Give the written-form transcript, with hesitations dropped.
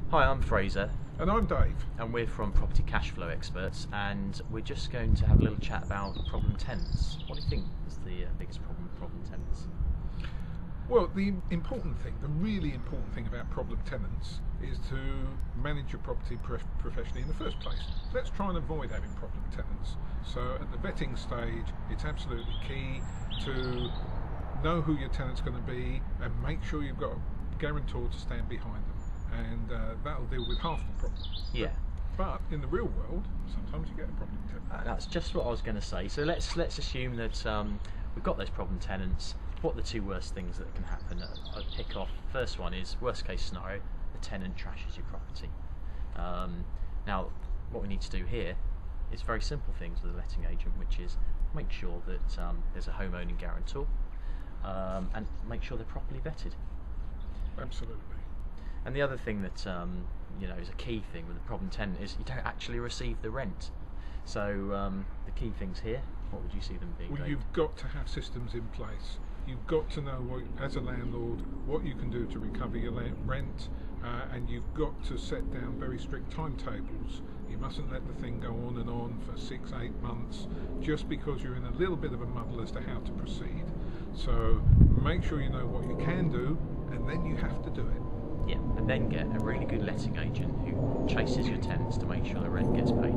Hi, I'm Fraser. And I'm Dave. And we're from Property Cashflow Experts, and we're just going to have a little chat about problem tenants. What do you think is the biggest problem with problem tenants? Well, the really important thing about problem tenants is to manage your property professionally in the first place. Let's try and avoid having problem tenants. So at the vetting stage, it's absolutely key to know who your tenant's going to be and make sure you've got a guarantor to stand behind them. And that'll deal with half the problem. Yeah. But in the real world, sometimes you get a problem tenant. That's just what I was going to say. So let's assume that we've got those problem tenants. What are the two worst things that can happen? I'd pick off. First one is worst case scenario: the tenant trashes your property. Now, what we need to do here is very simple things with a letting agent, which is make sure that there's a home owning guarantor and make sure they're properly vetted. Absolutely. And the other thing that is a key thing with a problem tenant is you don't actually receive the rent. So the key things here, what would you see them being? Well, you've got to have systems in place. You've got to know, as a landlord, what you can do to recover your rent, and you've got to set down very strict timetables. You mustn't let the thing go on and on for 6-8 months just because you're in a little bit of a muddle as to how to proceed. So make sure you know what you can do, and then you have to do it. Yeah, and then get a really good letting agent who chases your tenants to make sure the rent gets paid.